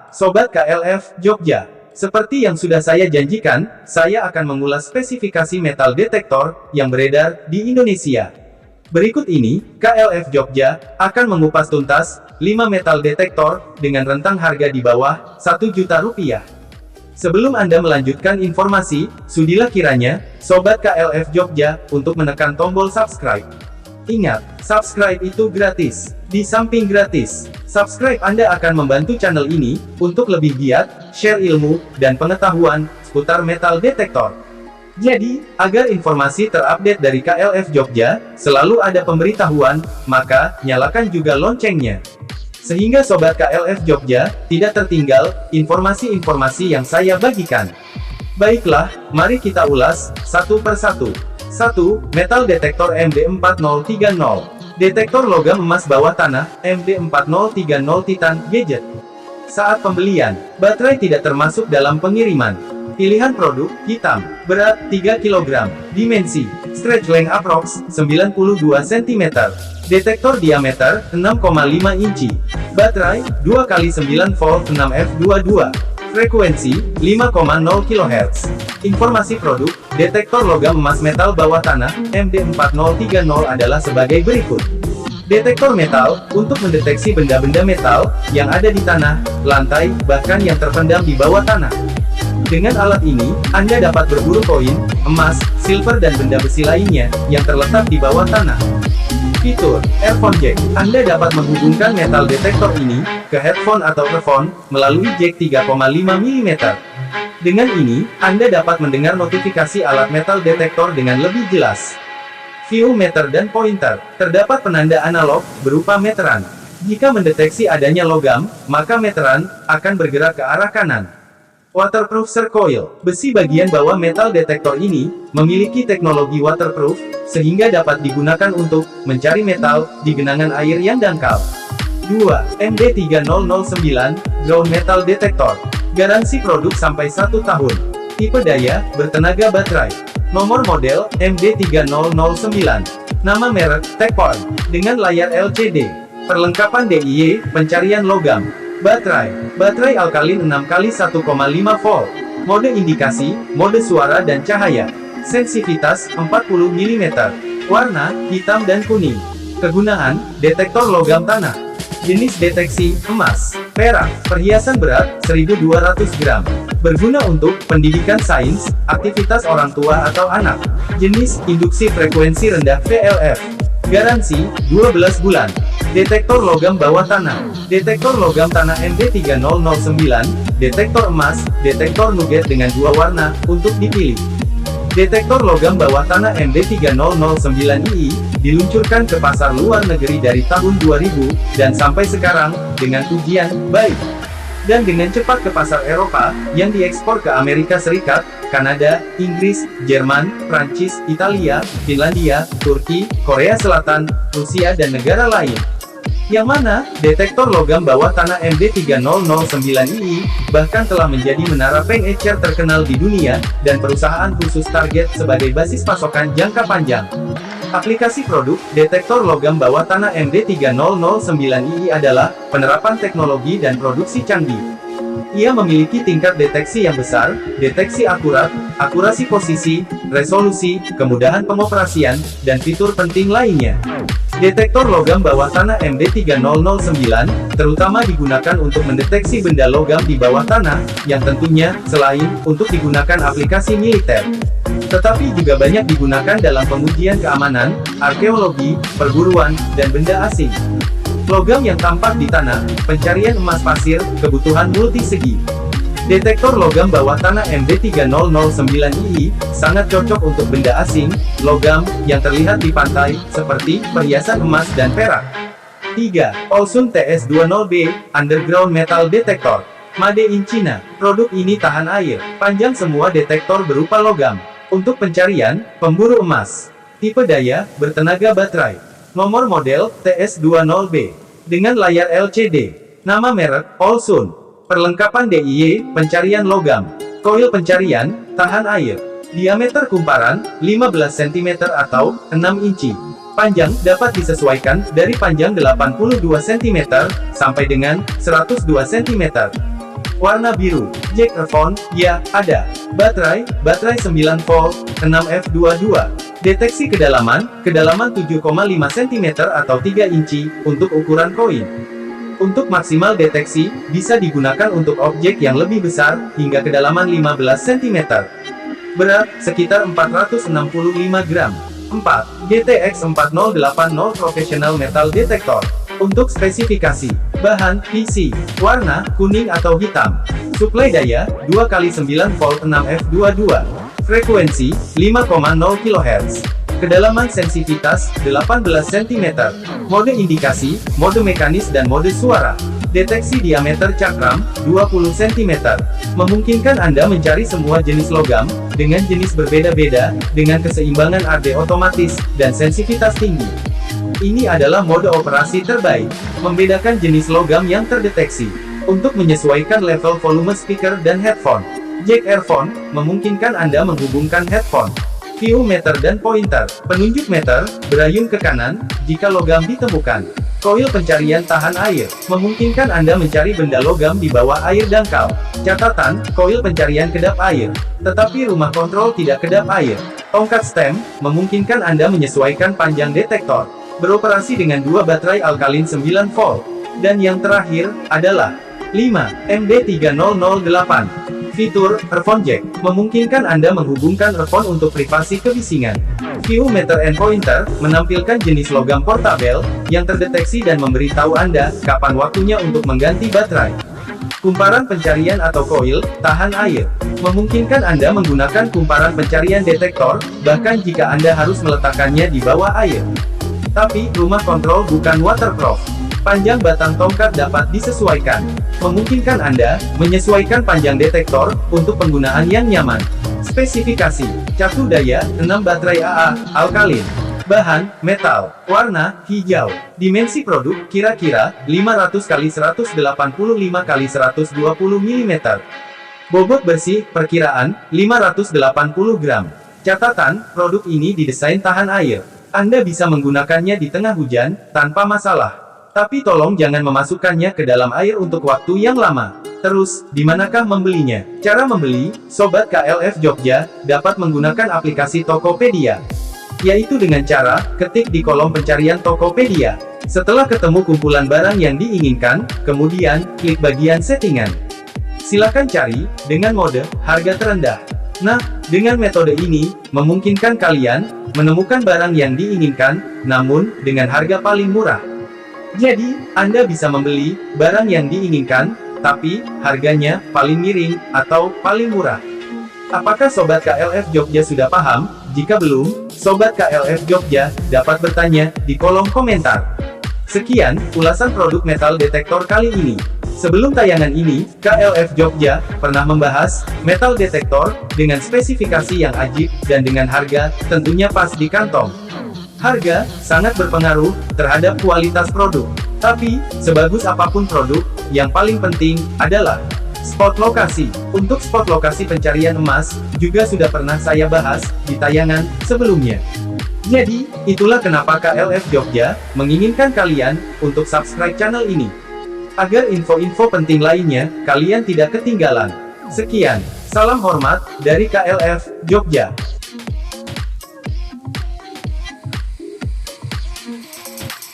Sobat KLF Jogja. Seperti yang sudah saya janjikan, saya akan mengulas spesifikasi metal detektor yang beredar di Indonesia. Berikut ini, KLF Jogja akan mengupas tuntas 5 metal detektor dengan rentang harga di bawah 1 juta rupiah. Sebelum Anda melanjutkan informasi, sudilah kiranya, Sobat KLF Jogja, untuk menekan tombol subscribe. Ingat, subscribe itu gratis. Di samping gratis, subscribe Anda akan membantu channel ini untuk lebih giat, share ilmu, dan pengetahuan seputar metal detektor. Jadi, agar informasi terupdate dari KLF Jogja selalu ada pemberitahuan, maka nyalakan juga loncengnya. Sehingga Sobat KLF Jogja tidak tertinggal informasi-informasi yang saya bagikan. Baiklah, mari kita ulas satu persatu. 1. Metal detektor MD4030. Detektor logam emas bawah tanah, MD4030 Titan Gadget. Saat pembelian, baterai tidak termasuk dalam pengiriman. Pilihan produk, hitam, berat, 3 kg, dimensi, stretch length approx, 92 cm. Detektor diameter, 6,5 inci. Baterai, 2x9 volt 6F22. Frekuensi, 5,0 kHz. Informasi produk, detektor logam emas metal bawah tanah, MD4030 adalah sebagai berikut. Detektor metal, untuk mendeteksi benda-benda metal, yang ada di tanah, lantai, bahkan yang terpendam di bawah tanah. Dengan alat ini, Anda dapat berburu koin, emas, silver dan benda besi lainnya, yang terletak di bawah tanah. Fitur, earphone jack. Anda dapat menghubungkan metal detektor ini, ke headphone atau earphone, melalui jack 3,5 mm. Dengan ini, Anda dapat mendengar notifikasi alat metal detektor dengan lebih jelas. View meter dan pointer. Terdapat penanda analog, berupa meteran. Jika mendeteksi adanya logam, maka meteran akan bergerak ke arah kanan. Waterproof Circoil. Besi bagian bawah metal detektor ini memiliki teknologi waterproof, sehingga dapat digunakan untuk mencari metal di genangan air yang dangkal. 2. MD3009 Ground Metal Detector. Garansi produk sampai 1 tahun. Tipe daya, bertenaga baterai. Nomor model, MD3009. Nama merek, Techpoint. Dengan layar LCD. Perlengkapan DIY, pencarian logam. Baterai alkalin 6x1,5 volt. Mode indikasi, mode suara dan cahaya. Sensitivitas, 40 mm. Warna, hitam dan kuning. Kegunaan, detektor logam tanah. Jenis deteksi, emas, perak, perhiasan berat, 1200 gram. Berguna untuk pendidikan sains, aktivitas orang tua atau anak. Jenis, induksi frekuensi rendah VLF. Garansi, 12 bulan. Detektor logam bawah tanah. Detektor logam tanah MD3009, detektor emas, detektor nugget dengan 2 warna, untuk dipilih. Detektor logam bawah tanah MD3009i, diluncurkan ke pasar luar negeri dari tahun 2000, dan sampai sekarang, dengan ujian baik. Dan dengan cepat ke pasar Eropa, yang diekspor ke Amerika Serikat, Kanada, Inggris, Jerman, Prancis, Italia, Finlandia, Turki, Korea Selatan, Rusia dan negara lain. Yang mana, detektor logam bawah tanah MD3009i, bahkan telah menjadi menara Peng Ecer terkenal di dunia, dan perusahaan khusus target sebagai basis pasokan jangka panjang. Aplikasi produk, detektor logam bawah tanah MD3009i adalah, penerapan teknologi dan produksi canggih. Ia memiliki tingkat deteksi yang besar, deteksi akurat, akurasi posisi, resolusi, kemudahan pengoperasian, dan fitur penting lainnya. Detektor logam bawah tanah MD3009, terutama digunakan untuk mendeteksi benda logam di bawah tanah, yang tentunya, selain untuk digunakan aplikasi militer, tetapi juga banyak digunakan dalam pengujian keamanan, arkeologi, perburuan, dan benda asing. Logam yang tampak di tanah, pencarian emas pasir, kebutuhan multisegi. Detektor logam bawah tanah MD3009i, sangat cocok untuk benda asing, logam, yang terlihat di pantai, seperti, perhiasan emas dan perak. 3. Olsun TS20B, Underground Metal Detector. Made in China. Produk ini tahan air, panjang semua detektor berupa logam. Untuk pencarian, pemburu emas. Tipe daya, bertenaga baterai. Nomor model, TS20B. Dengan layar LCD. Nama merek, Olsun. Perlengkapan DIY, pencarian logam. Koil pencarian, tahan air. Diameter kumparan, 15 cm atau 6 inci. Panjang dapat disesuaikan dari panjang 82 cm sampai dengan 102 cm. warna biru. Jack earphone, ya, ada. Baterai 9 volt, 6F22. Deteksi kedalaman 7,5 cm atau 3 inci, untuk ukuran koin. Untuk maksimal deteksi, bisa digunakan untuk objek yang lebih besar, hingga kedalaman 15 cm. Berat, sekitar 465 gram. 4. GTX 4080 Professional Metal Detector. Untuk spesifikasi, bahan, PC, warna, kuning atau hitam. Suplai daya, 2x9 volt 6F22. Frekuensi, 5,0 kHz. Kedalaman sensitivitas, 18 cm. Mode indikasi, mode mekanis dan mode suara. Deteksi diameter cakram, 20 cm. Memungkinkan Anda mencari semua jenis logam, dengan jenis berbeda-beda, dengan keseimbangan RD otomatis, dan sensitivitas tinggi. Ini adalah mode operasi terbaik, membedakan jenis logam yang terdeteksi. Untuk menyesuaikan level volume speaker dan headphone. Jack earphone, memungkinkan Anda menghubungkan headphone. View meter dan pointer, penunjuk meter, berayun ke kanan, jika logam ditemukan. Koil pencarian tahan air, memungkinkan Anda mencari benda logam di bawah air dangkal. Catatan, koil pencarian kedap air, tetapi rumah kontrol tidak kedap air. Tongkat stem, memungkinkan Anda menyesuaikan panjang detektor. Beroperasi dengan 2 baterai alkalin 9 volt. Dan yang terakhir, adalah 5 MD3008. Fitur, earphone jack, memungkinkan Anda menghubungkan earphone untuk privasi kebisingan. View meter and pointer, menampilkan jenis logam portabel, yang terdeteksi dan memberitahu Anda, kapan waktunya untuk mengganti baterai. Kumparan pencarian atau koil, tahan air, memungkinkan Anda menggunakan kumparan pencarian detektor, bahkan jika Anda harus meletakkannya di bawah air. Tapi, rumah kontrol bukan waterproof. Panjang batang tongkat dapat disesuaikan. Memungkinkan Anda menyesuaikan panjang detektor untuk penggunaan yang nyaman. Spesifikasi: catu daya 6 baterai AA alkalin. Bahan metal. Warna hijau. Dimensi produk kira-kira 500 x 185 x 120 mm. Bobot bersih perkiraan 580 gram. Catatan: produk ini didesain tahan air. Anda bisa menggunakannya di tengah hujan tanpa masalah. Tapi tolong jangan memasukkannya ke dalam air untuk waktu yang lama. Terus, di manakah membelinya? Cara membeli, Sobat KLF Jogja, dapat menggunakan aplikasi Tokopedia. Yaitu dengan cara, ketik di kolom pencarian Tokopedia. Setelah ketemu kumpulan barang yang diinginkan, kemudian, klik bagian settingan. Silakan cari, dengan mode, harga terendah. Nah, dengan metode ini, memungkinkan kalian, menemukan barang yang diinginkan, namun, dengan harga paling murah. Jadi, Anda bisa membeli barang yang diinginkan, tapi harganya paling miring atau paling murah. Apakah Sobat KLF Jogja sudah paham? Jika belum, Sobat KLF Jogja dapat bertanya di kolom komentar. Sekian ulasan produk metal detektor kali ini. Sebelum tayangan ini, KLF Jogja pernah membahas metal detektor dengan spesifikasi yang ajib dan dengan harga tentunya pas di kantong. Harga sangat berpengaruh terhadap kualitas produk. Tapi, sebagus apapun produk, yang paling penting adalah spot lokasi. Untuk spot lokasi pencarian emas, juga sudah pernah saya bahas di tayangan sebelumnya. Jadi, itulah kenapa KLF Jogja menginginkan kalian untuk subscribe channel ini. Agar info-info penting lainnya, kalian tidak ketinggalan. Sekian, salam hormat dari KLF Jogja.